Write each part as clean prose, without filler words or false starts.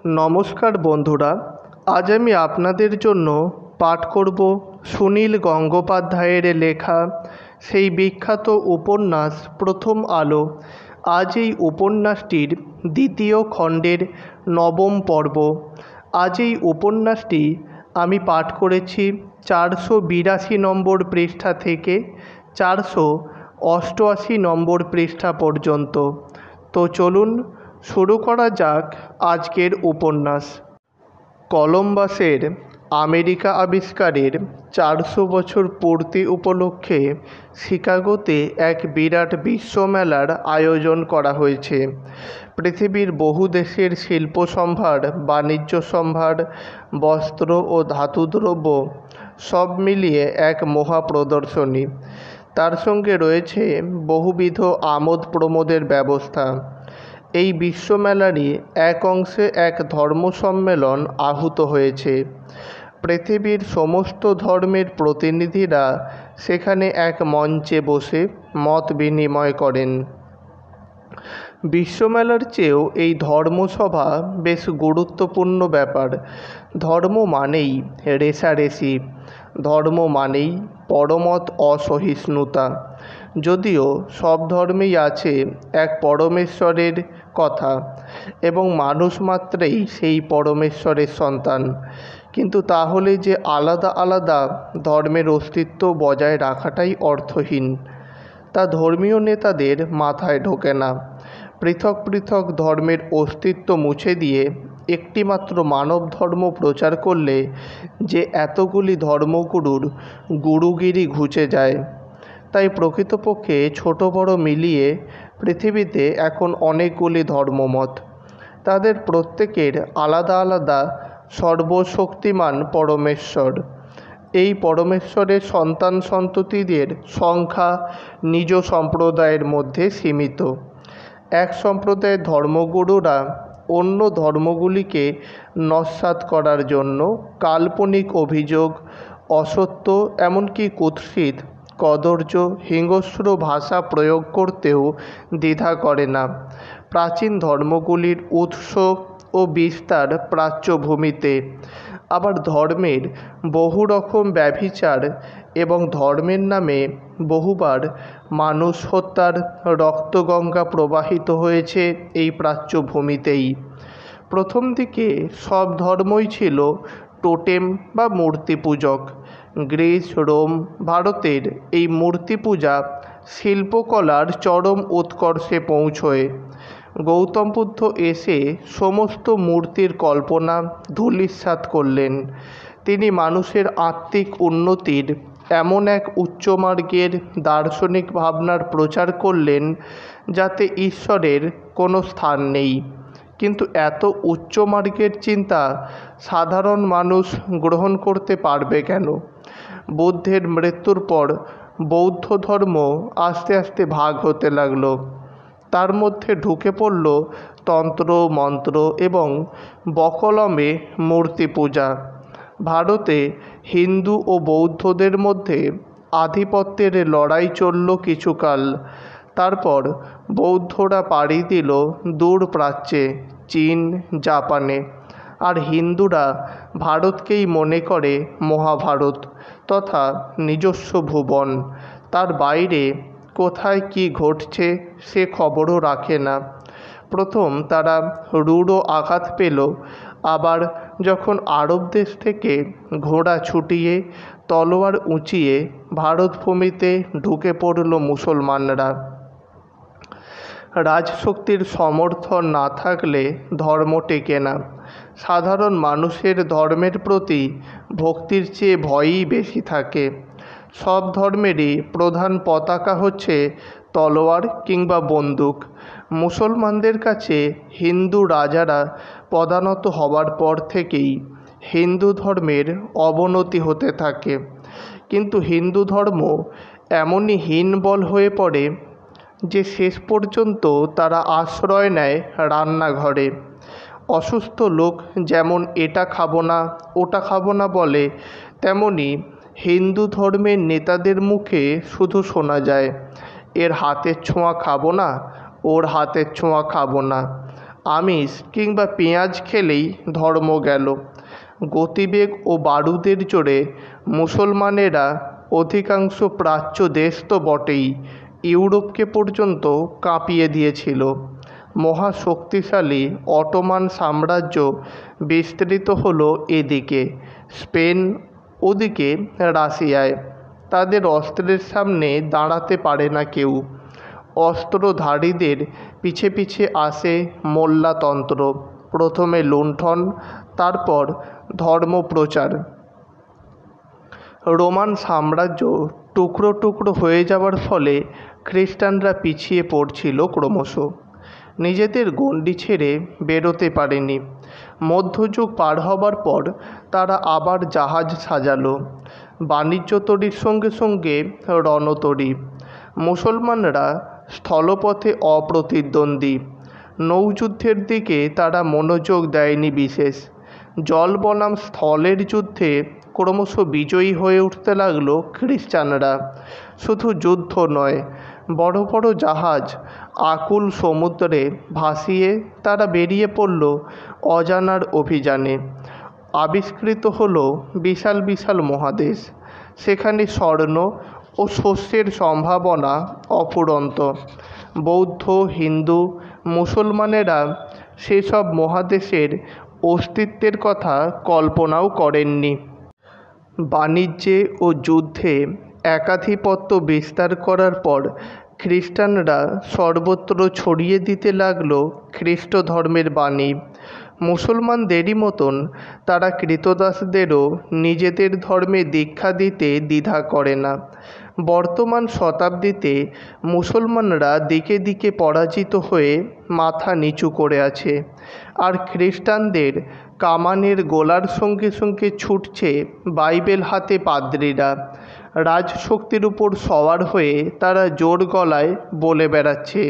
নমস্কার বন্ধুরা, আজ আমি আপনাদের জন্য পাঠ করব সুনীল গঙ্গোপাধ্যায়ের লেখা সেই বিখ্যাত উপন্যাস প্রথম আলো। আজ এই উপন্যাসটির দ্বিতীয় খণ্ডের নবম পর্ব। আজ এই উপন্যাসটি আমি পাঠ করেছি 482 নম্বর পৃষ্ঠা থেকে 488 নম্বর পৃষ্ঠা পর্যন্ত। তো চলুন শুরু করা যাক আজকের উপন্যাস। কলম্বাসের আমেরিকা আবিষ্কারের 400 বছর পূর্তি উপলক্ষে শিকাগোতে এক বিরাট বিশ্বমেলার আয়োজন করা হয়েছে। পৃথিবীর বহু দেশের শিল্প সম্ভার, বাণিজ্য সম্ভার, বস্ত্র ও ধাতুদ্রব্য সব মিলিয়ে এক মহা প্রদর্শনী। তার সঙ্গে রয়েছে বহুবিধ আমোদ প্রমোদের ব্যবস্থা। এই বিশ্বমেলারই এক অংশে এক ধর্ম সম্মেলন আহুত হয়েছে। পৃথিবীর সমস্ত ধর্মের প্রতিনিধিরা সেখানে এক মঞ্চে বসে মত বিনিময় করেন। বিশ্বমেলার চেয়েও এই ধর্মসভা বেশ গুরুত্বপূর্ণ ব্যাপার। ধর্ম মানেই রেষারেষি, ধর্ম মানেই পরমত অসহিষ্ণুতা। যদিও সব ধর্মেই আছে এক পরমেশ্বরের কথা এবং মানুষ মাত্রেই সেই পরমেশ্বরের সন্তান, কিন্তু তাহলে যে আলাদা আলাদা ধর্মের অস্তিত্ব বজায় রাখাটাই অর্থহীন, তা ধর্মীয় নেতাদের মাথায় ঢোকে না। পৃথক পৃথক ধর্মের অস্তিত্ব মুছে দিয়ে একটিমাত্র মানব ধর্ম প্রচার করলে যে এতগুলি ধর্মগুরুর গুরুগিরি ঘুচে যায়। তাই প্রকৃতপক্ষে ছোট বড় মিলিয়ে পৃথিবীতে এখন অনেকগুলি ধর্মমত। তাদের প্রত্যেকের আলাদা আলাদা সর্বশক্তিমান পরমেশ্বর। এই পরমেশ্বরের সন্তান সন্ততিদের সংখ্যা নিজ সম্প্রদায়ের মধ্যে সীমিত। এক সম্প্রদায়ের ধর্মগুরুরা অন্য ধর্মগুলিকে নস্যাৎ করার জন্য কাল্পনিক অভিযোগ, অসত্য, এমনকি কুৎসিত, কদর্য, হিংস্র ভাষা প্রয়োগ করতেও দ্বিধা করে না। প্রাচীন ধর্মগুলির উৎস ও বিস্তার প্রাচ্যভূমিতে। আবার ধর্মের বহু রকম ব্যভিচার এবং ধর্মের নামে বহুবার মানুষ হত্যার রক্তগঙ্গা প্রবাহিত হয়েছে এই প্রাচ্যভূমিতেই। প্রথম দিকে সব ধর্মই ছিল টোটেম বা মূর্তি পূজক। গ্রিস, রোম, ভারতের এই মূর্তি পূজা শিল্পকলার চরম উৎকর্ষে পৌঁছয়। গৌতম বুদ্ধ এসে সমস্ত মূর্তির কল্পনা ধূলিসাৎ করলেন। তিনি মানুষের আত্মিক উন্নতির এমন এক উচ্চমার্গের দার্শনিক ভাবনার প্রচার করলেন যাতে ঈশ্বরের কোনো স্থান নেই। কিন্তু এত উচ্চমার্গের চিন্তা সাধারণ মানুষ গ্রহণ করতে পারবে কেন? বুদ্ধের মৃত্যুর পর বৌদ্ধ ধর্ম আস্তে আস্তে ভাগ হতে লাগলো। তার মধ্যে ঢুকে পড়ল তন্ত্র মন্ত্র এবং বকলমে মূর্তি পূজা। ভারতে হিন্দু ও বৌদ্ধদের মধ্যে আধিপত্যের লড়াই চলল কিছুকাল। তারপর বৌদ্ধরা পাড়ি দিল দূর প্রাচ্যে, চীন, জাপানে। আর হিন্দুরা ভারতকেই মনে করে মহাভারত তথা নিজস্ব ভুবন। তার বাইরে কোথায় কি ঘটছে সে খবরও রাখে না। প্রথম তারা রূঢ় আঘাত পেল, আবার যখন আরব দেশ থেকে ঘোড়া ছুটিয়ে তলোয়ার উঁচিয়ে ভারতভূমিতে ঢুকে পড়ল মুসলমানরা। রাজশক্তির সমর্থন না থাকলে ধর্ম টেকে না। সাধারণ মানুষের ধর্মের প্রতি ভক্তির চেয়ে ভয়ই বেশি থাকে। সব ধর্মেরই প্রধান পতাকা হচ্ছে তলোয়ার কিংবা বন্দুক। মুসলমানদের কাছে হিন্দু রাজারা পদানত হবার পর থেকেই হিন্দু ধর্মের অবনতি হতে থাকে। কিন্তু হিন্দু ধর্ম এমনই হীনবল হয়ে পড়ে যে শেষ পর্যন্ত তারা আশ্রয় নেয় রান্নাঘরে। অসুস্থ লোক যেমন এটা খাবো না ওটা খাবো না বলে, তেমনি হিন্দু ধর্মের নেতাদের মুখে শুধু শোনা যায়, এর হাতের ছোঁয়া খাবো না, ওর হাতের ছোঁয়া খাবো না। আমিষ কিংবা পেঁয়াজ খেলেই ধর্ম গেল। গতিবেগ ও বারুদের জোরে মুসলমানেরা অধিকাংশ প্রাচ্য দেশ তো বটেই, ইউরোপকে পর্যন্ত কাঁপিয়ে দিয়েছিল। মহাশক্তিশালী অটোমান সাম্রাজ্য বিস্তৃত হলো এদিকে স্পেন, ওদিকে রাশিয়ায়। তাদের অস্ত্রের সামনে দাঁড়াতে পারে না কেউ। অস্ত্রধারীদের পিছে পিছে আসে মোল্লাতন্ত্র, প্রথমে লুণ্ঠন, তারপর ধর্মপ্রচার। রোমান সাম্রাজ্য টুকরো টুকরো হয়ে যাওয়ার ফলে খ্রিস্টানরা পিছিয়ে পড়ছিল ক্রমশ। নিজেদের গণ্ডি ছেড়ে বেরোতে পারেনি। মধ্যযুগ পার হবার পর তারা আবার জাহাজ সাজালো, বাণিজ্য তরীর সঙ্গে সঙ্গে রণতরী। মুসলমানরা স্থলপথে অপ্রতিদ্বন্দ্বী। নৌযুদ্ধের দিকে তারা মনোযোগ দেয়নি বিশেষ। জল বনাম স্থলের যুদ্ধে ক্রমশ বিজয়ী হয়ে উঠতে লাগলো খ্রিস্টানরা। শুধু যুদ্ধ নয়, বড় বড় জাহাজ আকুল সমুদ্রে ভাসিয়ে তারা বেরিয়ে পড়ল অজানার অভিযানে। আবিষ্কৃত হলো বিশাল বিশাল মহাদেশ। সেখানে স্বর্ণ ও শস্যের সম্ভাবনা অফুরন্ত। বৌদ্ধ, হিন্দু, মুসলমানেরা সেসব মহাদেশের অস্তিত্বের কথা কল্পনাও করেননি। বাণিজ্যে ও যুদ্ধে একাধিপত্য বিস্তার করার পর খ্রিস্টানরা সর্বত্র ছড়িয়ে দিতে লাগল খ্রিস্ট ধর্মের বাণী। মুসলমানদেরই মতন তারা ক্রীতদাসদেরও নিজেদের ধর্মে দীক্ষা দিতে দ্বিধা করে না। বর্তমান শতাব্দীতে মুসলমানরা দিকে দিকে পরাজিত হয়ে মাথা নিচু করে আছে, আর খ্রিস্টানদের কামানের গোলার সঙ্গে সঙ্গে ছুটছে বাইবেল হাতে পাদ্রীরা। রাজশক্তির উপর সওয়ার হয়ে তারা জোর গলায় বলে বেড়াচ্ছে,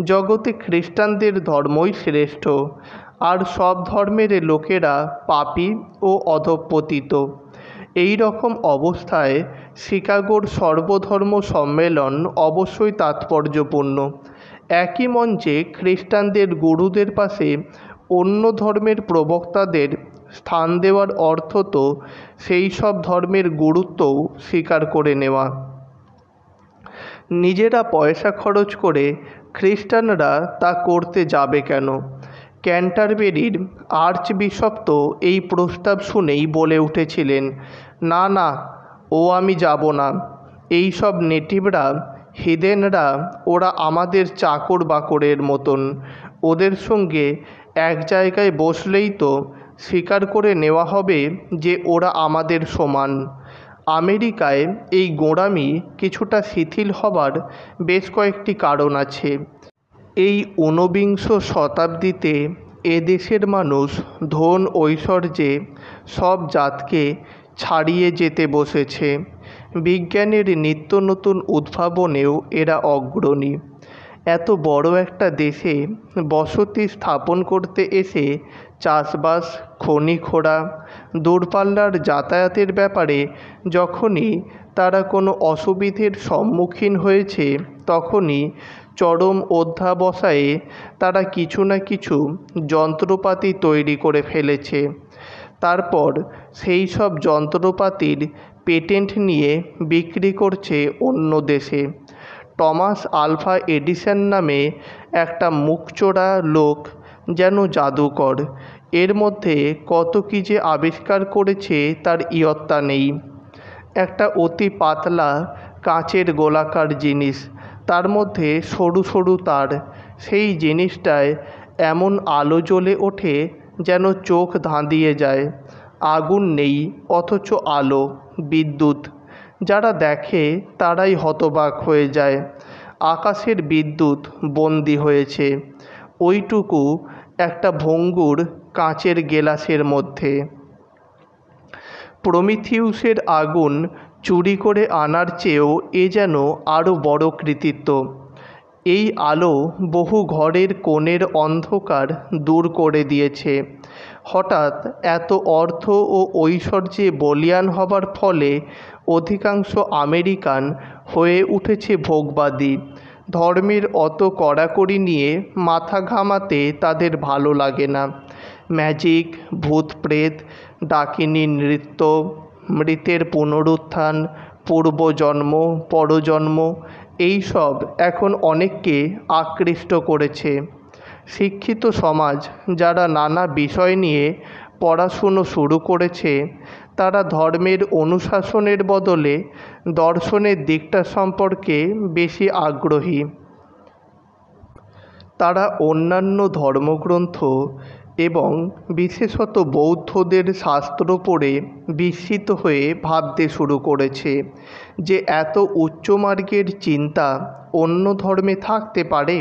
জগতে খ্রিস্টানদের ধর্মই শ্রেষ্ঠ, আর সব ধর্মের লোকেরা পাপী ও অধঃপতিত। এই রকম অবস্থায় শিকাগোর সর্বধর্ম সম্মেলন অবশ্যই তাৎপর্যপূর্ণ। একই মঞ্চে খ্রিস্টানদের গুরুদের পাশে অন্য ধর্মের প্রবক্তাদের স্থান দেওয়ার অর্থ তো সেই সব ধর্মের গুরুত্বও স্বীকার করে নেওয়া। নিজেরা পয়সা খরচ করে খ্রিস্টানরা তা করতে যাবে কেন? ক্যান্টারবেরির আর্চবিশপ তো এই প্রস্তাব শুনেই বলে উঠেছিলেন, না না, ও আমি যাব না। এই সব নেটিভরা, হিদেনরা, ওরা আমাদের চাকর বাকরের মতন। ওদের সঙ্গে এক জায়গায় বসলেই তো স্বীকার করে নেওয়া হবে যে ওরা আমাদের সমান। আমেরিকায় এই গোঁড়ামি কিছুটা শিথিল হবার বেশ কয়েকটি কারণ আছে। এই ঊনবিংশ শতাব্দীতে এদেশের মানুষ ধন ঐশ্বর্যে সব জাতকে ছাড়িয়ে যেতে বসেছে। বিজ্ঞানের নিত্য নতুন উদ্ভাবনেও এরা অগ্রণী। এত বড় একটা দেশে বসতি স্থাপন করতে এসে চাষবাস, খনি খোঁড়া, দূরপাল্লার যাতায়াতের ব্যাপারে যখনই তারা কোনো অসুবিধের সম্মুখীন হয়েছে, তখনই চরম অধ্যাবসায়ে তারা কিছু না কিছু যন্ত্রপাতি তৈরি করে ফেলেছে। তারপর সেই সব যন্ত্রপাতির পেটেন্ট নিয়ে বিক্রি করছে অন্য দেশে। টমাস আলভা এডিসন নামে একটা মুখচোরা লোক যেন জাদুকর। এর মধ্যে কত কী যে আবিষ্কার করেছে তার ইয়ত্তা নেই। একটা অতি পাতলা কাঁচের গোলাকার জিনিস, তার মধ্যে সরু সরু তার। সেই জিনিসটায় এমন আলো জ্বলে ওঠে যেন চোখ ধাঁধিয়ে যায়। আগুন নেই, অথচ আলো, বিদ্যুৎ। যারা দেখে তারাই হতবাক হয়ে যায়। আকাশের বিদ্যুৎ বন্দী হয়েছে ওইটুকু একটা ভঙ্গুর কাঁচের গেলাসের মধ্যে। প্রমিথিউসের আগুন চুরি করে আনার চেয়েও এ যেন আরও বড় কৃতিত্ব। এই আলো বহু ঘরের কোণের অন্ধকার দূর করে দিয়েছে। হঠাৎ এত অর্থ ও ঐশ্বর্যে বলীয়ান হবার ফলে অধিকাংশ আমেরিকান হয়ে উঠেছে ভোগবাদী। ধর্মের অত কড়াকড়ি নিয়ে মাথা ঘামাতে তাদের ভালো লাগে না। ম্যাজিক, ভূত প্রেত, ডাকিনী নৃত্য, মৃতের পুনরুত্থান, পূর্বজন্ম, পরজন্ম, এইসব এখন অনেককে আকৃষ্ট করেছে। শিক্ষিত সমাজ যারা নানা বিষয় নিয়ে পড়াশুনো শুরু করেছে, তারা ধর্মের অনুশাসনের বদলে দর্শনের দিকটা সম্পর্কে বেশি আগ্রহী। তারা অন্যান্য ধর্মগ্রন্থ এবং বিশেষত বৌদ্ধদের শাস্ত্র পড়ে বিস্মিত হয়ে ভাবতে শুরু করেছে যে এত উচ্চমার্গের চিন্তা অন্য ধর্মে থাকতে পারে।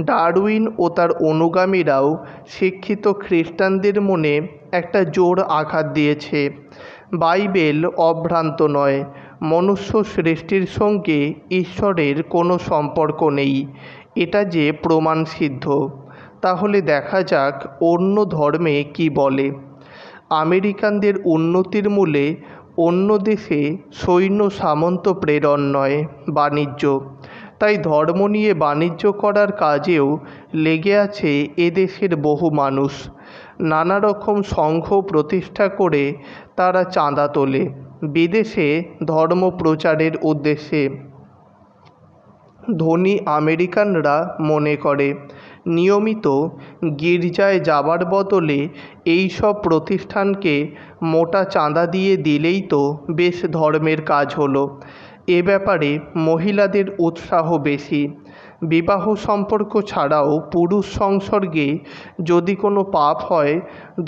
ডারউইন ও তার অনুগামীরাও শিক্ষিত খ্রিস্টানদের মনে একটা জোর আঘাত দিয়েছে। বাইবেল অভ্রান্ত নয়, মনুষ্য সৃষ্টির সঙ্গে ঈশ্বরের কোনো সম্পর্ক নেই, এটা যে প্রমাণসিদ্ধ। তাহলে দেখা যাক অন্য ধর্মে কি বলে। আমেরিকানদের উন্নতির মূলে অন্য দেশে সৈন্য সামন্ত প্রেরণ নয়, বাণিজ্য। তাই ধর্ম নিয়ে বাণিজ্য করার কাজেও লেগে আছে এদেশের বহু মানুষ। নানা রকম সংঘ প্রতিষ্ঠা করে তারা চাঁদা তোলে বিদেশে ধর্ম প্রচারের উদ্দেশ্যে। ধনী আমেরিকানরা মনে করে নিয়মিত গির্জায় যাবার বদলে এই সব প্রতিষ্ঠানকে মোটা চাঁদা দিয়ে দিলেই তো বেশ ধর্মের কাজ হলো। এ ব্যাপারে মহিলাদের উৎসাহ বেশি। বিবাহ সম্পর্ক ছাড়াও পুরুষ সংসর্গে যদি কোনো পাপ হয়,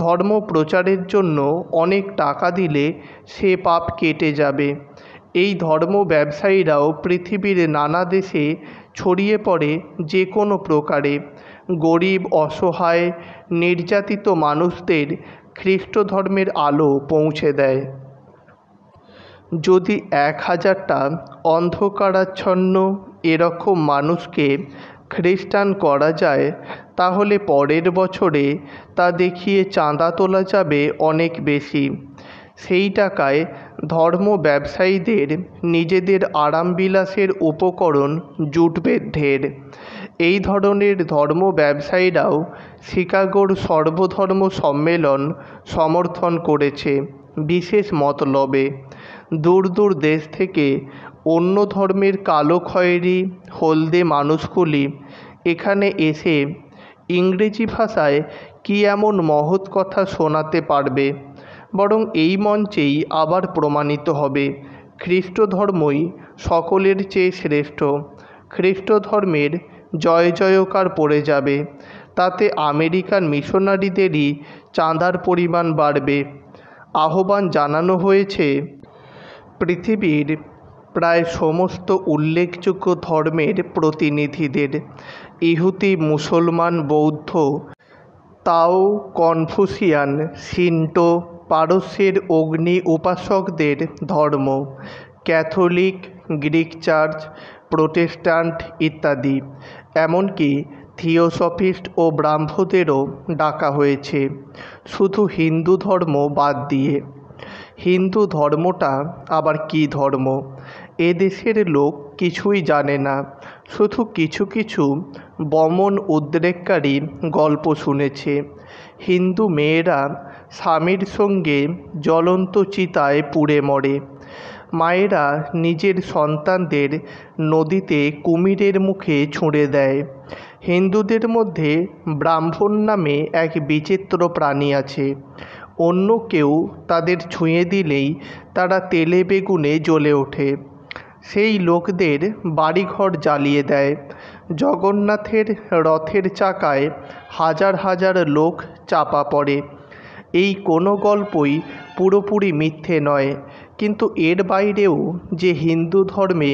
ধর্ম প্রচারের জন্য অনেক টাকা দিলে সে পাপ কেটে যাবে। এই ধর্ম ব্যবসায়ীরাও পৃথিবীর নানা দেশে ছড়িয়ে পড়ে যে কোনো প্রকারে। গরিব, অসহায়, নির্যাতিত মানুষদের খ্রিস্ট ধর্মের আলো পৌঁছে দেয়। যদি 1000টা অন্ধকারাচ্ছন্ন এরকম মানুষকে খ্রিস্টান করা যায়, তাহলে পরের বছরে তা দেখিয়ে চাঁদা তোলা যাবে অনেক বেশি। সেই টাকায় ধর্ম ব্যবসায়ীদের নিজেদের আরামবিলাসের উপকরণ জুটবে ঢের। এই ধরনের ধর্ম ব্যবসায়ীরাও শিকাগোর সর্বধর্ম সম্মেলন সমর্থন করেছে বিশেষ মতলবে। দূর দূর দেশ থেকে অন্য ধর্মের কালো খয়েরি হলদে মানুষগুলি এখানে এসে ইংরেজি ভাষায় কী এমন মহৎ কথা শোনাতে পারবে। বরং এই মঞ্চেই আবার প্রমাণিত হবে খ্রিস্ট ধর্মই সকলের চেয়ে শ্রেষ্ঠ। খ্রিস্ট ধর্মের জয় জয়কার পড়ে যাবে। তাতে আমেরিকান মিশনারিদেরই চাঁদার পরিমাণ বাড়বে। আহ্বান জানানো হয়েছে পৃথিবীর প্রায় সমস্ত উল্লেখযোগ্য ধর্মের প্রতিনিধিদের, ইহুদি, মুসলমান, বৌদ্ধ, তাও, কনফুসিয়ান, শিন্টো, পারস্যের অগ্নি উপাসকদের ধর্ম, ক্যাথলিক, গ্রিক চার্চ, প্রোটেস্ট্যান্ট ইত্যাদি। এমনকি থিওসফিস্ট ও ব্রাহ্মদেরও ডাকা হয়েছে, শুধু হিন্দু ধর্ম বাদ দিয়ে। হিন্দু ধর্মটা আবার কী ধর্ম এদেশের লোক কিছুই জানে না। শুধু কিছু কিছু বমন উদ্রেককারী গল্প শুনেছে। হিন্দু মেয়েরা স্বামীর সঙ্গে জ্বলন্ত চিতায় পুড়ে মরে। মায়েরা নিজের সন্তানদের নদীতে কুমিরের মুখে ছুঁড়ে দেয়। হিন্দুদের মধ্যে ব্রাহ্মণ নামে এক বিচিত্র প্রাণী আছে। অন্য কেউ তাদের ছুঁয়ে দিলেই তারা তেলে বেগুনে জ্বলে ওঠে। সেই লোকদের বাড়িঘর জ্বালিয়ে দেয়। জগন্নাথের রথের চাকায় হাজার হাজার লোক চাপা পড়ে। এই কোনো গল্পই পুরোপুরি মিথ্যে নয়, কিন্তু এর বাইরেও যে হিন্দু ধর্মে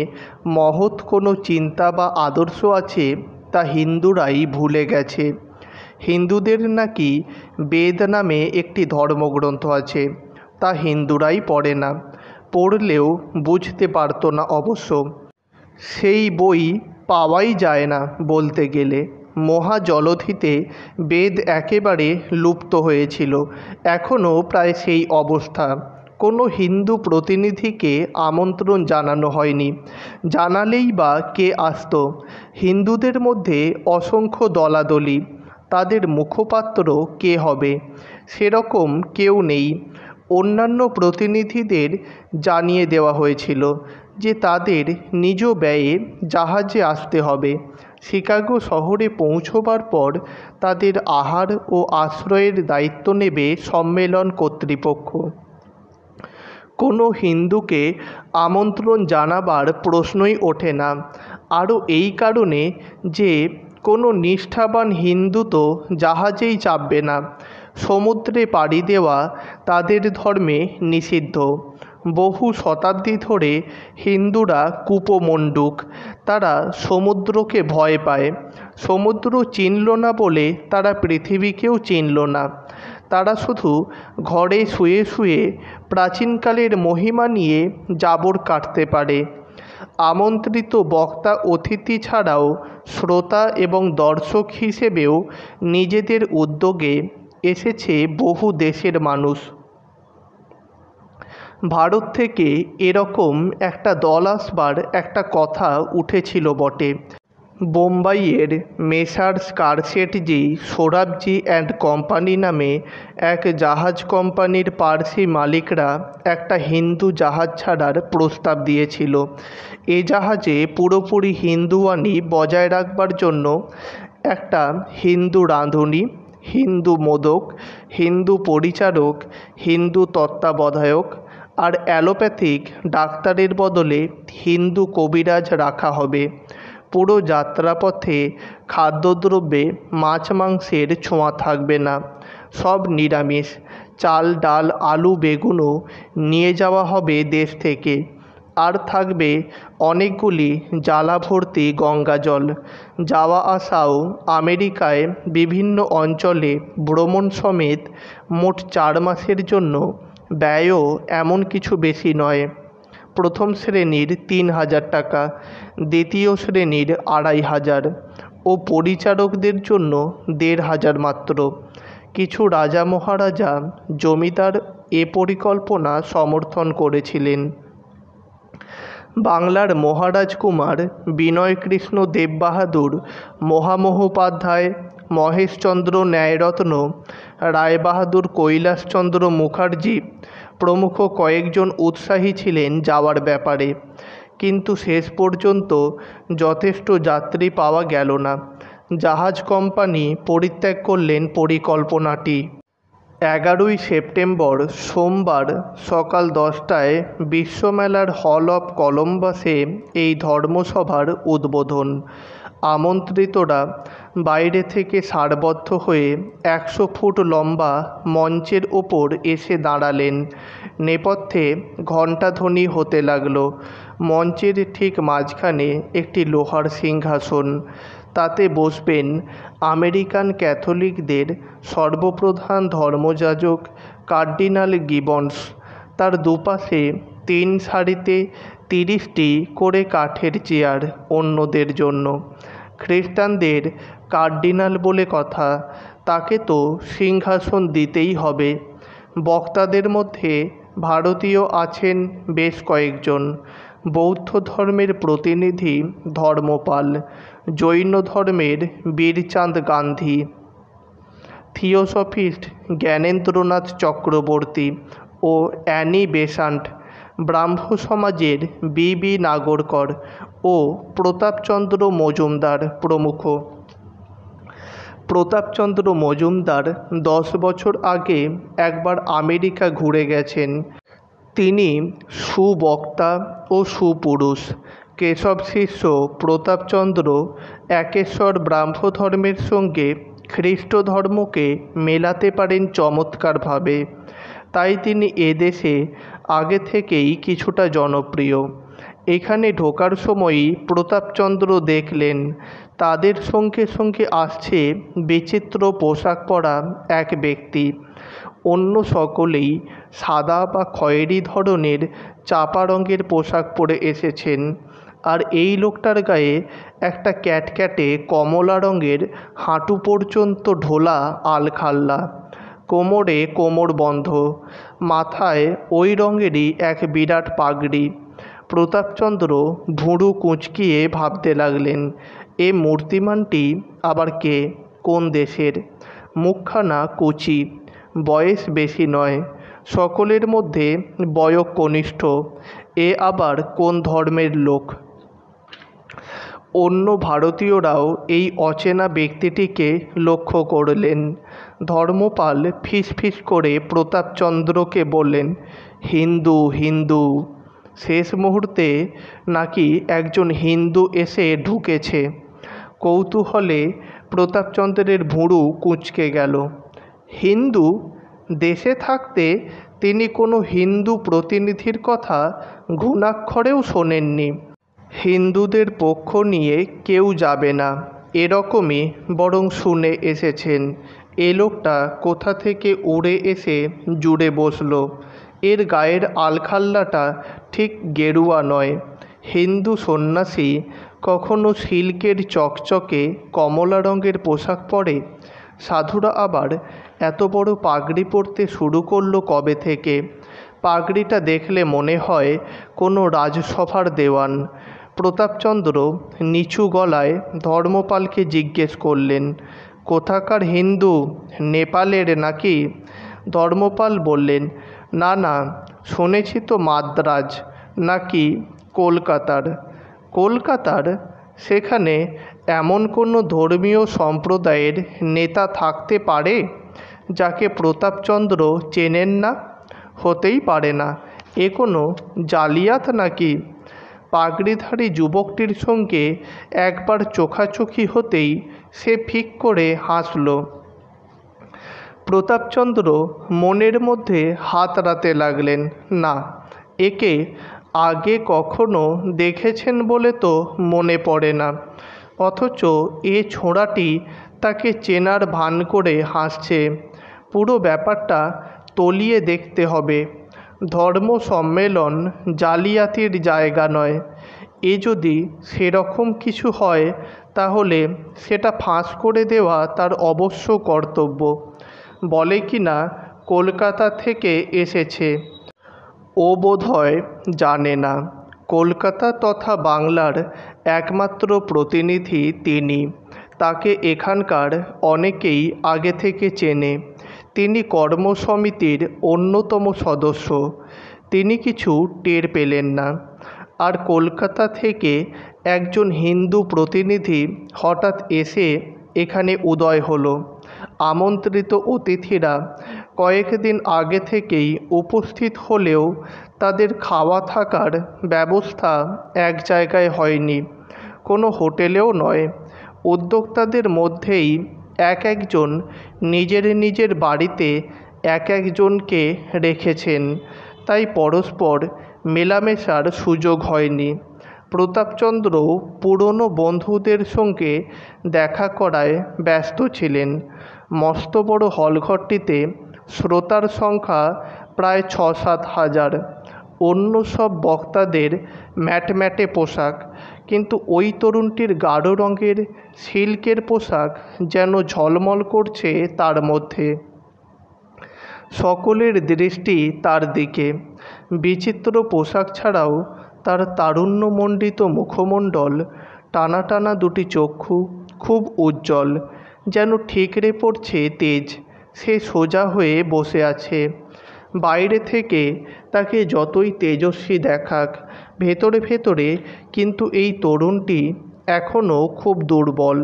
মহৎ কোনো চিন্তা বা আদর্শ আছে তা হিন্দুরাই ভুলে গেছে। হিন্দুদের নাকি বেদ নামে একটি ধর্মগ্রন্থ আছে, তা হিন্দুরাই পড়ে না, পড়লেও বুঝতে পারত না অবশ্য। সেই বই পাওয়াই যায় না বলতে গেলে। মহাজলধিতে বেদ একেবারে লুপ্ত হয়েছিল, এখনও প্রায় সেই অবস্থা। কোনো হিন্দু প্রতিনিধিকে আমন্ত্রণ জানানো হয়নি। জানালেই বা কে আসত? হিন্দুদের মধ্যে অসংখ্য দলাদলি, তাদের মুখপাত্র কে হবে? সেরকম কেউ নেই। অন্যান্য প্রতিনিধিদের জানিয়ে দেওয়া হয়েছিল যে তাদের নিজ ব্যয়ে জাহাজে আসতে হবে। শিকাগো শহরে পৌঁছবার পর তাদের আহার ও আশ্রয়ের দায়িত্ব নেবে সম্মেলন কর্তৃপক্ষ। কোনো হিন্দুকে আমন্ত্রণ জানাবার প্রশ্নই ওঠে না, আরও এই কারণে যে কোনো নিষ্ঠাবান হিন্দু তো জাহাজেই চাপবে না। সমুদ্রে পাড়ি দেওয়া তাদের ধর্মে নিষিদ্ধ। বহু শতাব্দী ধরে হিন্দুরা কূপমণ্ডূক, তারা সমুদ্রকে ভয় পায়। সমুদ্র চিনল না বলে তারা পৃথিবীকেও চিনল না। তারা শুধু ঘরে শুয়ে শুয়ে প্রাচীনকালের মহিমা নিয়ে জাবর কাটতে পারে। আমন্ত্রিত বক্তা অতিথি ছাড়াও শ্রোতা এবং দর্শক হিসেবেও নিজেদের উদ্যোগে এসেছে বহু দেশের মানুষ। ভারত থেকে এরকম একটা দল আসবার একটা কথা উঠেছিল বটে। বোম্বাইয়ের মেসার্স কারশেটজি, সোহরাবজি অ্যান্ড কোম্পানি নামে এক জাহাজ কোম্পানির পার্সি মালিকরা একটা হিন্দু জাহাজ ছাড়ার প্রস্তাব দিয়েছিল। এ জাহাজে পুরোপুরি হিন্দুয়ানি বজায় রাখবার জন্য একটা হিন্দু রাঁধুনি, হিন্দু মোদক, হিন্দু পরিচারক, হিন্দু তত্ত্বাবধায়ক আর অ্যালোপ্যাথিক ডাক্তারের বদলে হিন্দু কবিরাজ রাখা হবে। পুরো যাত্রাপথে খাদ্যদ্রব্যে মাছ মাংসের ছোঁয়া থাকবে না, সব নিরামিষ। চাল, ডাল, আলু, বেগুনও নিয়ে যাওয়া হবে দেশ থেকে। আর থাকবে অনেকগুলি জ্বালা ভর্তি গঙ্গা জল। যাওয়া আসাও আমেরিকায় বিভিন্ন অঞ্চলে ভ্রমণ সমেত মোট 4 মাসের জন্য ব্যয়ও এমন কিছু বেশি নয়। প্রথম শ্রেণীর 3,000 টাকা, দ্বিতীয় শ্রেণীর 2,500 ও পরিচারকদের জন্য 1,500 মাত্র। কিছু রাজা মহারাজা জমিদার এ পরিকল্পনা সমর্থন করেছিলেন। বাংলার মহারাজকুমার বিনয়কৃষ্ণ দেববাহাদুর, মহামহোপাধ্যায়, মহেশচন্দ্র ন্যায়রত্ন, রায়বাহাদুর কৈলাসচন্দ্র মুখার্জি প্রমুখ কয়েকজন উৎসাহী ছিলেন যাওয়ার ব্যাপারে, কিন্তু শেষ পর্যন্ত যথেষ্ট যাত্রী পাওয়া গেল না। জাহাজ কোম্পানি পরিত্যাগ করলেন পরিকল্পনাটি। 11ই সেপ্টেম্বর সোমবার সকাল 10টায় বিশ্বমেলার হল অফ কলম্বাসে এই ধর্মসভার উদ্বোধন। আমন্ত্রিতরা বাইরে থেকে সারিবদ্ধ হয়ে 100 ফুট লম্বা মঞ্চের ওপর এসে দাঁড়ালেন। নেপথ্যে ঘণ্টাধ্বনি হতে লাগলো। মঞ্চের ঠিক মাঝখানে একটি লোহার সিংহাসন, তাতে বসবেন আমেরিকান ক্যাথলিকদের সর্বপ্রধান ধর্মযাজক কার্ডিনাল গিবন্স। তার দুপাশে 3 সারিতে 30টি করে কাঠের চেয়ার অন্যদের জন্য। খ্রিস্টানদের কার্ডিনাল বলে কথা, তাকে তো সিংহাসন দিতেই হবে। বক্তাদের মধ্যে ভারতীয় আছেন বেশ কয়েকজন। বৌদ্ধ ধর্মের প্রতিনিধি ধর্মপাল, জৈন ধর্মের বীরচাঁদ গান্ধী, থিওসফিস্ট জ্ঞানেন্দ্রনাথ চক্রবর্তী ও অ্যানি বেসান্ট, ব্রাহ্ম সমাজের বি নাগরকর ও প্রতাপচন্দ্র মজুমদার প্রমুখ। প্রতাপচন্দ্র মজুমদার 10 বছর আগে একবার আমেরিকা ঘুরে গেছেন। তিনি সুবক্তা ও সুপুরুষ। কেশব শিষ্য প্রতাপচন্দ্র একেশ্বর ব্রাহ্ম ধর্মের সঙ্গে খ্রিস্ট ধর্মকে মেলাতে পারেন চমৎকারভাবে। তাই তিনি এদেশে আগে থেকেই কিছুটা জনপ্রিয়। এখানে ঢোকার সময়ই প্রতাপচন্দ্র দেখলেন তাদের সঙ্গে সঙ্গে আসছে বিচিত্র পোশাক পরা এক ব্যক্তি। অন্য সকলেই সাদা বা খয়েরি ধরনের চাপা রঙের পোশাক পরে এসেছেন, আর এই লোকটার গায়ে একটা ক্যাটক্যাটে কমলা রঙের হাঁটু পর্যন্ত ঢোলা আলখাল্লা। কোমরে কোমরবন্ধ, মাথায় ওই রঙেরই এক বিরাট পাগড়ি। প্রতাপচন্দ্র ভুরু কুঁচকিয়ে ভাবতে লাগলেন, এ মূর্তিমানটি আবার কে, কোন দেশের? মুখখানা কুচি, বয়স বেশি নয়, সকলের মধ্যে বয়স কনিষ্ঠ। এ আবার কোন ধর্মের লোক? অন্য ভারতীয়রাও এই অচেনা ব্যক্তিটিকে লক্ষ্য করলেন। ধর্মপাল ফিসফিস করে প্রতাপচন্দ্রকে বললেন, হিন্দু হিন্দু। শেষ মুহূর্তে নাকি একজন হিন্দু এসে ঢুকেছে। কৌতূহলে প্রতাপচন্দ্রের ভুরু কুঁচকে গেল। হিন্দু? দেশে থাকতে তিনি কোনো হিন্দু প্রতিনিধির কথা ঘুণাক্ষরেও শোনেননি। হিন্দুদের পক্ষ নিয়ে কেউ যাবে না, এরকমই বরং শুনে এসেছেন। এ লোকটা কোথা থেকে উড়ে এসে জুড়ে বসল। এর গায়ের আলখাল্লাটা ঠিক গেরুয়া নয়। হিন্দু সন্ন্যাসী কখনো সিল্কের চকচকে কমলা রঙের পোশাক পরে? সাধুরা আবার এত বড় পাগড়ি পরতে শুরু করলো কবে থেকে? পাগড়িটা দেখলে মনে হয় কোনো রাজসভার দেওয়ান। প্রতাপচন্দ্র নিচু গলায় ধর্মপালকে জিজ্ঞেস করলেন, কোথাকার হিন্দু? নেপালের নাকি? ধর্মপাল বললেন, না না, শুনেছি তো মাদ্রাজ নাকি কলকাতার। কলকাতার? সেখানে এমন কোনো ধর্মীয় সম্প্রদায়ের নেতা থাকতে পারে যাকে প্রতাপচন্দ্র চেনেন না? হতেই পারে না। এ কোনো জালিয়াত নাকি? পাগড়িধারী যুবকটির সঙ্গে একবার চোখাচোখি হতেই সে ফিক করে হাসল। প্রতাপচন্দ্র মনের মধ্যে হাত রাতে লাগলেন, না, একে আগে কখনো দেখেছেন বলে তো মনে পড়ে না, অথচ এ ছোঁড়াটি তাকে চেনার ভান করে হাসছে। পুরো ব্যাপারটা তলিয়ে দেখতে হবে। ধর্ম সম্মেলন জালিয়াতির জায়গা নয়। এ যদি সেরকম কিছু হয় তাহলে সেটা ফাঁস করে দেওয়া তার অবশ্য কর্তব্য। বলে কি না কলকাতা থেকে এসেছে। ও বোধহয় জানে না কলকাতা তথা বাংলার একমাত্র প্রতিনিধি তিনি। তাকে এখানকার অনেকেই আগে থেকে চেনে। তিনি কর্মসমিতির অন্যতম সদস্য। তিনি কিছু টের পেলেন না। আর কলকাতা থেকে একজন হিন্দু প্রতিনিধি হঠাৎ এসে এখানে উদয় হলো। আমন্ত্রিত অতিথিরা কয়েকদিন আগে থেকেই উপস্থিত হলেও তাদের খাওয়া থাকার ব্যবস্থা এক জায়গায় হয়নি, কোনো হোটেলেও নয়। উদ্যোক্তাদের মধ্যেই এক একজন নিজের নিজের বাড়িতে এক একজনকে রেখেছেন, তাই পরস্পর মেলামেশার সুযোগ হয়নি। প্রতাপচন্দ্র পুরনো বন্ধুদের সঙ্গে দেখা করায় ব্যস্ত ছিলেন। মস্ত বড় হলঘরটিতে শ্রোতার সংখ্যা প্রায় ৬-৭ হাজার। অন্য সব বক্তাদের ম্যাটম্যাটে পোশাক, কিন্তু ওই তরুণটির গাঢ় রঙের সিল্কের পোশাক যেন ঝলমল করছে তার মধ্যে। সকলের দৃষ্টি তার দিকে। বিচিত্র পোশাক ছাড়াও তার তারুণ্যমণ্ডিত মুখমণ্ডল, টানা টানা দুটি চক্ষু খুব উজ্জ্বল, যেন ঠিকরে পড়ছে তেজ। সে সোজা হয়ে বসে আছে। বাইরে থেকে তাকে যতই তেজস্বী দেখাক, ভেতরে ভেতরে কিন্তু এই তরুণটি এখনও খুব দুর্বল।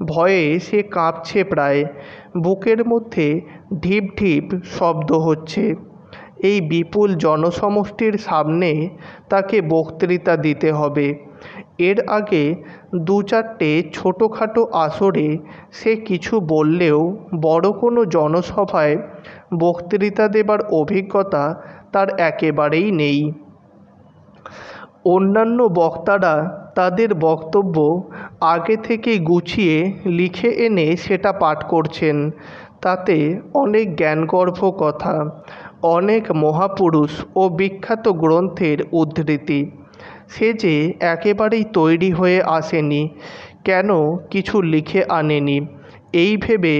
ভয়ে সে কাঁপছে প্রায়। বুকের মধ্যে ঢিপ ঢিপ শব্দ হচ্ছে। এই বিপুল জনসমষ্টির সামনে তাকে বক্তৃতা দিতে হবে। এর আগে ২-৪টে ছোটোখাটো আসরে সে কিছু বললেও বড় কোনো জনসভায় বক্তৃতা দেবার অভিজ্ঞতা তার একেবারেই নেই। অন্যান্য বক্তারা তাদের বক্তব্য আগে থেকে গুছিয়ে লিখে এনে সেটা পাঠ করছেন। তাতে অনেক জ্ঞানগর্ভ কথা, অনেক মহাপুরুষ ও বিখ্যাত গ্রন্থের উদ্ধৃতি। সে যে একেবারেই তৈরি হয়ে আসেনি, কেন কিছু লিখে আনেনি, এই ভেবে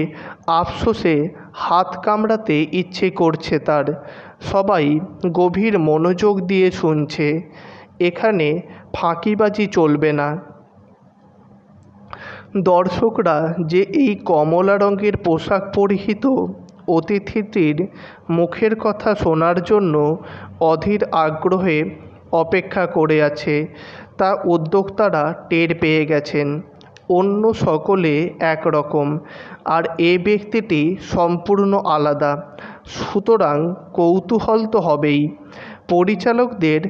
আফসোসে হাত কামড়াতে ইচ্ছে করছে তার। সবাই গভীর মনোযোগ দিয়ে শুনছে। এখানে ফাঁকিবাজি চলবে না। দর্শকরা যে এই কমলা রঙের পোশাক পরিহিত অতিথিটির মুখের কথা শোনার জন্য অধীর আগ্রহে অপেক্ষা করে আছে তা উদ্যোক্তারা টের পেয়ে গেছেন। অন্য সকলে একরকম, আর এ ব্যক্তিটি সম্পূর্ণ আলাদা, সুতরাং কৌতূহল তো হবেই। পরিচালকদের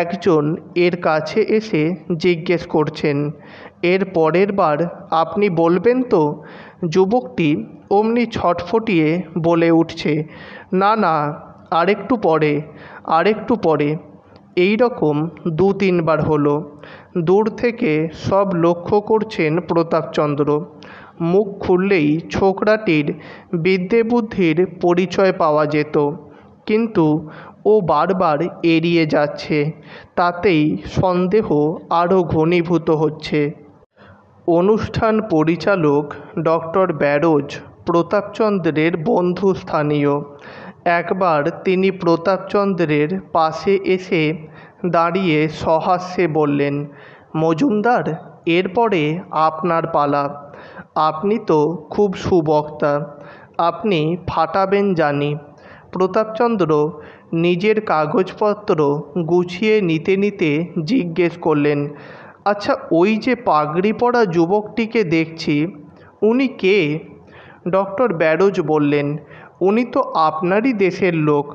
একজন এর কাছে এসে জিজ্ঞেস করছেন, এর পরের বার আপনি বলবেন তো? যুবকটি অমনি ছটফটিয়ে বলে উঠছে, না না, আরেকটু পরে। এই রকম 2-3 বার হলো। দূর থেকে সব লক্ষ্য করছেন প্রতাপচন্দ্র। মুখ খুললেই ছোকরাটির বিদ্যে বুদ্ধির পরিচয় পাওয়া যেত, কিন্তু ও বারবার এড়িয়ে যাচ্ছে। তাতেই সন্দেহ আরও ঘনীভূত হচ্ছে। অনুষ্ঠান পরিচালক ডক্টর ব্যারোজ প্রতাপচন্দ্রের বন্ধু স্থানীয়। একবার তিনি প্রতাপচন্দ্রের পাশে এসে দাঁড়িয়ে সহাস্যে বললেন, মজুমদার, এরপরে আপনার পালা। আপনি তো খুব সুবক্তা, আপনি ফাটাবেন জানি। প্রতাপচন্দ্র নিজের কাগজপত্র গুছিয়ে নিতে নিতে জিজ্ঞেস করলেন, আচ্ছা, ওই যে পাগড়ি পরা যুবকটিকে দেখছি, উনি কে? ডক্টর ব্যারোজ বললেন, উনি তো আপনারই দেশের লোক।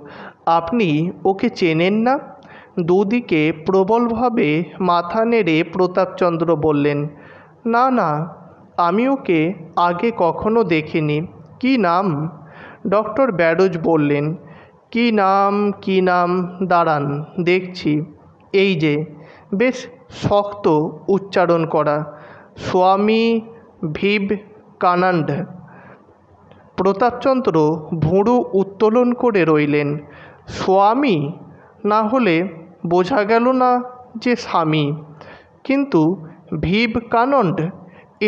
আপনি ওকে চেনেন না? দুদিকে প্রবলভাবে মাথা নেড়ে প্রতাপচন্দ্র বললেন, না না, আমি ওকে আগে কখনো দেখিনি। কি নাম? ডক্টর ব্যারোজ বললেন, কি নাম, দাঁড়ান দেখছি। এই যে, বেশ শক্ত উচ্চারণ করা, স্বামী ভিবেকানন্দ। প্রতাপচন্দ্র ভুরু উত্তোলন করে রইলেন। স্বামী না হলে বোঝা গেল না যে স্বামী, কিন্তু ভিবেকানন্দ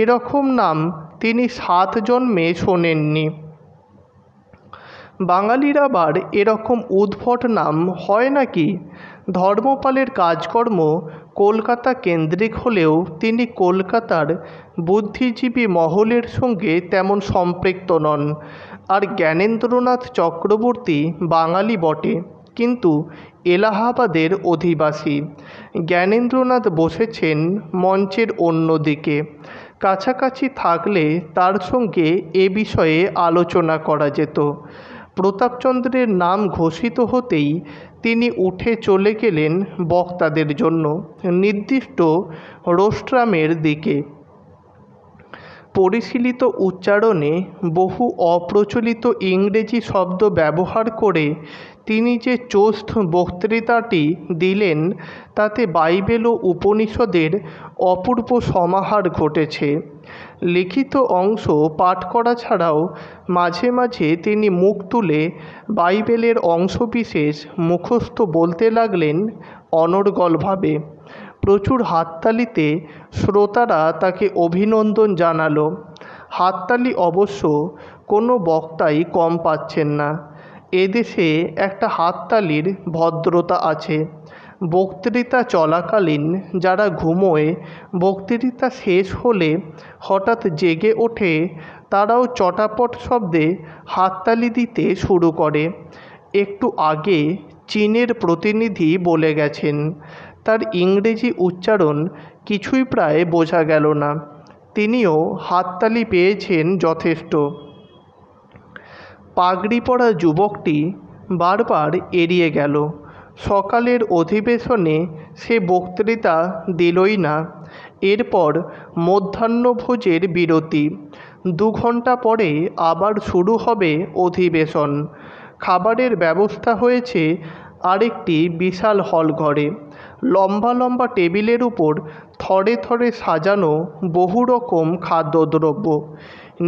এরকম নাম তিনি 7 জন্মে শোনেননি। বাঙালির আবার এরকম উদ্ভট নাম হয় নাকি? ধর্মপালের কাজকর্ম কলকাতা কেন্দ্রিক হলেও তিনি কলকাতার বুদ্ধিজীবী মহলের সঙ্গে তেমন সম্পৃক্ত নন। আর জ্ঞানেন্দ্রনাথ চক্রবর্তী বাঙালি বটে, কিন্তু এলাহাবাদের অধিবাসী। জ্ঞানেন্দ্রনাথ বসেছেন মঞ্চের অন্য দিকে। কাছাকাছি থাকলে তার সঙ্গে এ বিষয়ে আলোচনা করা যেত। প্রতাপচন্দ্রের নাম ঘোষিত হতেই তিনি উঠে চলে গেলেন বক্তাদের জন্য নির্দিষ্ট রোস্ট্রামের দিকে। পরিশীলিত উচ্চারণে বহু অপ্রচলিত ইংরেজি শব্দ ব্যবহার করে তিনি যে চোস্ত বক্তৃতাটি দিলেন, তাতে বাইবেল ও উপনিষদের অপূর্ব সমাহার ঘটেছে। লিখিত অংশ পাঠ করা ছাড়াও মাঝে মাঝে তিনি মুখ তুলে বাইবেলের অংশবিশেষ মুখস্থ বলতে লাগলেন অনর্গলভাবে। প্রচুর হাততালিতে শ্রোতারা তাকে অভিনন্দন জানালো। হাততালি অবশ্য কোনো বক্তাই কম পাচ্ছেন না। এদেশে একটা হাততালির ভদ্রতা আছে। বক্তৃতা চলাকালীন যারা ঘুমোয়, বক্তৃতা শেষ হলে হঠাৎ জেগে ওঠে, তারাও চটাপট শব্দে হাততালি দিতে শুরু করে। একটু আগে চীনের প্রতিনিধি বলে গেছেন, তার ইংরেজি উচ্চারণ কিছুই প্রায় বোঝা গেল না, তিনিও হাততালি পেয়েছেন যথেষ্ট। পাগড়ি পরা যুবকটি বারবার এড়িয়ে গেল। সকালের অধিবেশনে সে বক্তৃতা দিলই না। এরপর মধ্যাহ্নভোজের বিরতি। 2 ঘন্টা পরে আবার শুরু হবে অধিবেশন। খাবারের ব্যবস্থা হয়েছে আরেকটি বিশাল হল ঘরে। লম্বা লম্বা টেবিলের উপর থরে থরে সাজানো বহু রকম খাদ্যদ্রব্য।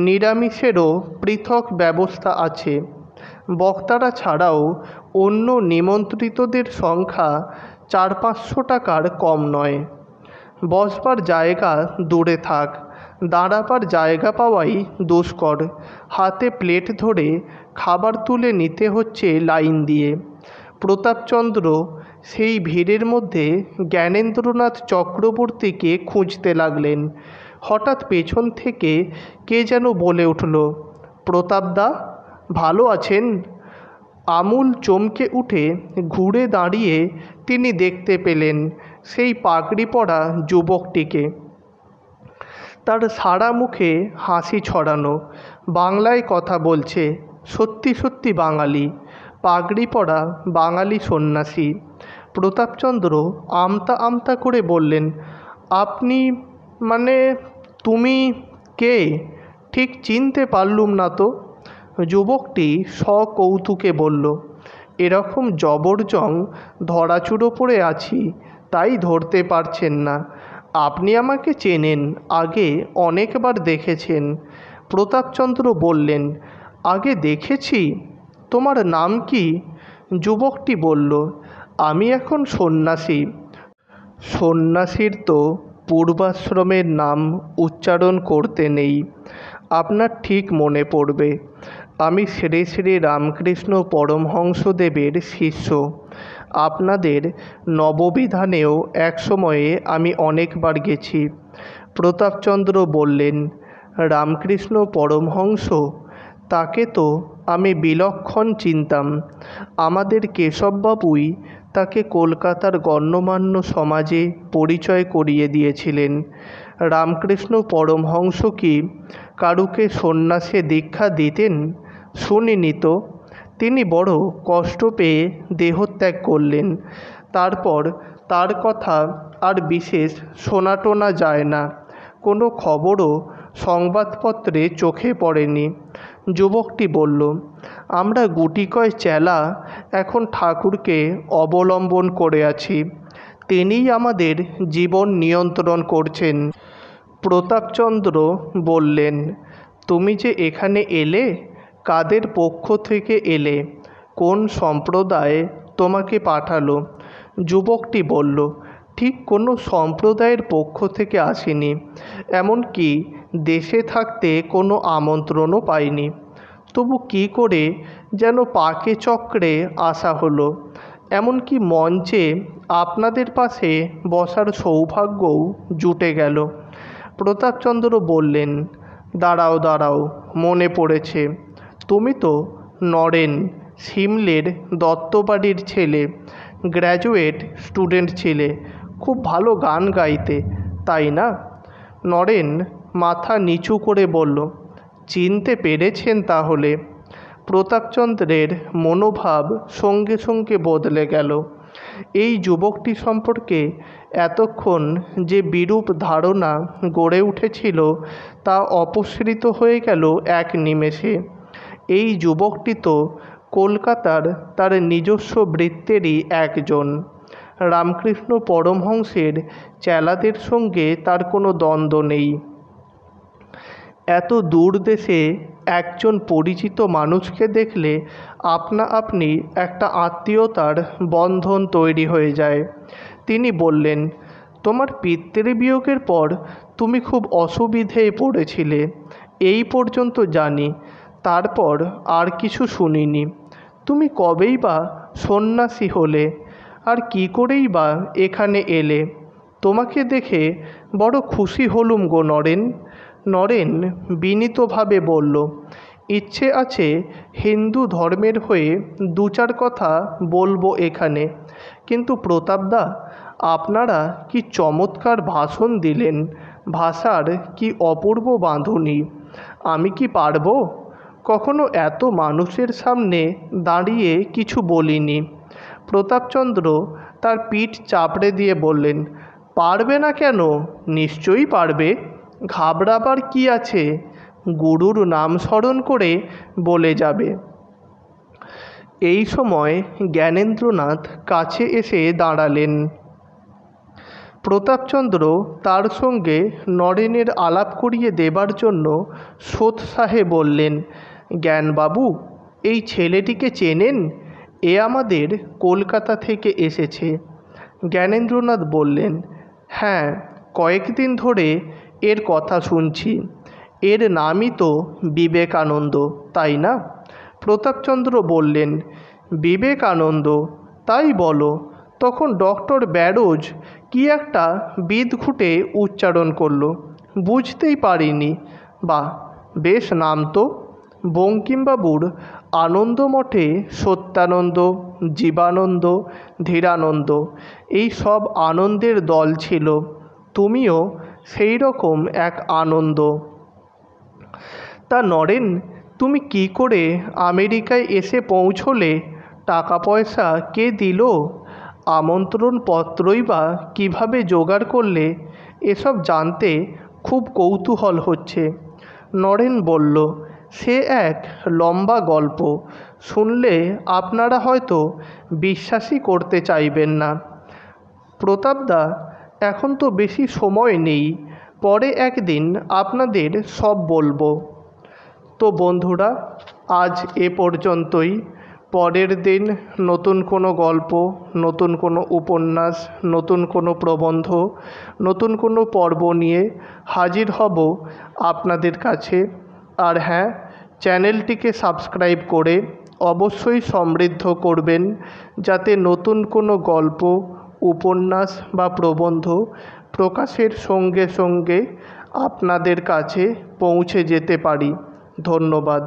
নিরামিষেরও পৃথক ব্যবস্থা আছে। বক্তারা ছাড়াও অন্য নিমন্ত্রিতদের সংখ্যা 400-500 টাকার কম নয়। বসবার জায়গা দূরে থাক, দাঁড়াবার জায়গা পাওয়াই দুষ্কর। হাতে প্লেট ধরে খাবার তুলে নিতে হচ্ছে লাইন দিয়ে। প্রতাপচন্দ্র সেই ভিড়ের মধ্যে জ্ঞানেন্দ্রনাথ চক্রবর্তীকে খুঁজতে লাগলেন। হঠাৎ পেছন থেকে কে যেন বলে উঠল, প্রতাপদা, ভালো আছেন? আমূল চমকে উঠে ঘুরে দাঁড়িয়ে তিনি দেখতে পেলেন সেই পাগড়ি পরা যুবকটিকে। তার সারা মুখে হাসি ছড়ানো, বাংলায় কথা বলছে, সত্যি সত্যি বাঙালি, পাগড়ি পরা বাঙালি সন্ন্যাসী। প্রতাপচন্দ্র আমতা আমতা করে বললেন, আপনি মানে তুমি কে? ঠিক চিনতে পারলুম না তো। যুবকটি সকৌতুকে বলল, এরকম জবরজং ধরাচুরো পড়ে আছি, তাই ধরতে পারছেন না। আপনি আমাকে চেনেন, আগে অনেকবার দেখেছেন। প্রতাপচন্দ্র বললেন, আগে দেখেছি? তোমার নাম কি? যুবকটি বলল, আমি এখন সন্ন্যাসী। সন্ন্যাসীর তো পূর্বাশ্রমের নাম উচ্চারণ করতে নেই। আপনার ঠিক মনে পড়বে, আমি শ্রী শ্রী রামকৃষ্ণ পরমহংসদেবের শিষ্য। আপনাদের নববিধানেও এক সময়ে আমি অনেকবার গেছি। প্রতাপচন্দ্র বললেন, রামকৃষ্ণ পরমহংস? তাকে তো আমি বিলক্ষণ চিনতাম। আমাদের কেশববাবুই তাকে কলকাতার গণ্যমান্য সমাজে পরিচয় করিয়ে দিয়েছিলেন। রামকৃষ্ণ পরমহংস কি কারুকে সন্ন্যাসে দীক্ষা দিতেন? শুনিনি তো। তিনি বড় কষ্ট পেয়ে দেহত্যাগ করলেন। তারপর তার কথা আর বিশেষ শোনা যায় না। কোনো খবরও সংবাদপত্রে চোখে পড়েনি। যুবকটি বলল, আমরা গুটিকয় চেলা এখন ঠাকুরকে অবলম্বন করে আছি। তিনিই আমাদের জীবন নিয়ন্ত্রণ করছেন। প্রতাপচন্দ্র বললেন, তুমি যে এখানে এলে, কাদের পক্ষ থেকে এলে? কোন সম্প্রদায় তোমাকে পাঠালো? যুবকটি বলল, ঠিক কোনো সম্প্রদায়ের পক্ষ থেকে আসিনি, এমনকি দেশে থাকতে কোনো আমন্ত্রণও পাইনি। তবু কী করে যেন পাকে চক্রে আসা হলো। এমনকি মঞ্চে আপনাদের পাশে বসার সৌভাগ্যও জুটে গেল। প্রতাপচন্দ্র বললেন, দাঁড়াও দাঁড়াও, মনে পড়েছে, তুমি তো নরেন, সিমলের দত্তবাড়ির ছেলে, গ্র্যাজুয়েট স্টুডেন্ট ছিলে, খুব ভালো গান গাইতে, তাই না? নরেন মাথা নিচু করে বলল, চিনতে পেরেছেন তাহলে? প্রতাপচন্দ্রের মনোভাব সঙ্গে সঙ্গে বদলে গেল। এই যুবকটি সম্পর্কে এতক্ষণ যে বিরূপ ধারণা গড়ে উঠেছিল তা অপসৃত হয়ে গেল এক নিমেষে। এই যুবকটি তো কলকাতার তার নিজস্ব বৃত্তেরই একজন। রামকৃষ্ণ পরমহংসের চেলাদের সঙ্গে তার কোনো দ্বন্দ্ব নেই। এত দূর দেশে একজন পরিচিত মানুষকে দেখলে আপনা আপনি একটা আত্মীয়তার বন্ধন তৈরি হয়ে যায়। তিনি বললেন, তোমার পিতৃবিয়োগের পর তুমি খুব অসুবিধেয় পড়েছিলে, এই পর্যন্ত জানি। তারপর আর কিছু শুনিনি। তুমি কবেই বা সন্ন্যাসী হলে, আর কি করেই বা এখানে এলে? তোমাকে দেখে বড় খুশি হলুম গো নরেন। নরেন বিনীতভাবে বলল, ইচ্ছে আছে হিন্দু ধর্মের হয়ে দু চার কথা বলবো এখানে, কিন্তু প্রতাপদা, আপনারা কি চমৎকার ভাষণ দিলেন, ভাষার কি অপূর্ব বাঁধুনি। আমি কি পারবো? কখনো এত মানুষের সামনে দাঁড়িয়ে কিছু বলিনি। প্রতাপচন্দ্র তার পিঠ চাপড়ে দিয়ে বললেন, পারবে না কেন? নিশ্চয়ই পারবে, ঘাবড়াবার কি আছে? গুরুর নাম স্মরণ করে বলে যাবে। এই সময় জ্ঞানেন্দ্রনাথ কাছে এসে দাঁড়ালেন। প্রতাপচন্দ্র তার সঙ্গে নরেনের আলাপ করিয়ে দেবার জন্য সোৎসাহে বললেন, জ্ঞানবাবু, এই ছেলেটিকে চেনেন? এ আমাদের কলকাতা থেকে এসেছে। জ্ঞানেন্দ্রনাথ বললেন, হ্যাঁ, কয়েকদিন ধরে এর কথা শুনছি। এর নামই তো বিবেকানন্দ, তাই না? প্রতাপচন্দ্র বললেন, বিবেকানন্দ? তাই বলো। তখন ডক্টর ব্যারোজ কি একটা বিদঘুটে উচ্চারণ করল, বুঝতেই পারিনি। বাহ, বেশ নাম তো। বঙ্কিমবাবুর আনন্দমঠে সত্যানন্দ, জীবানন্দ, ধীরানন্দ এই সব আনন্দের দল ছিল। তুমিও সেই রকম এক আনন্দ। তা নরেন, তুমি কি করে আমেরিকায় এসে পৌঁছলে? টাকা পয়সা কে দিল? আমন্ত্রণপত্রই বা কীভাবে জোগাড় করলে? এসব জানতে খুব কৌতূহল হচ্ছে। নরেন বলল, সে এক লম্বা গল্প। শুনলে আপনারা হয়তো বিশ্বাসই করতে চাইবেন না। প্রতাপদা, এখন তো বেশি সময় নেই, পরে একদিন আপনাদের সব বলবো। তো বন্ধুরা, আজ এ পর্যন্তই। পরের দিন নতুন কোনো গল্প, নতুন কোনো উপন্যাস, নতুন কোনো প্রবন্ধ, নতুন কোনো পর্ব নিয়ে হাজির হব আপনাদের কাছে। আর হ্যাঁ, চ্যানেলটিকে সাবস্ক্রাইব করে অবশ্যই সমৃদ্ধ করবেন, যাতে নতুন কোনো গল্প, উপন্যাস বা প্রবন্ধ প্রকাশের সঙ্গে সঙ্গে আপনাদের কাছে পৌঁছে যেতে পারি। ধন্যবাদ।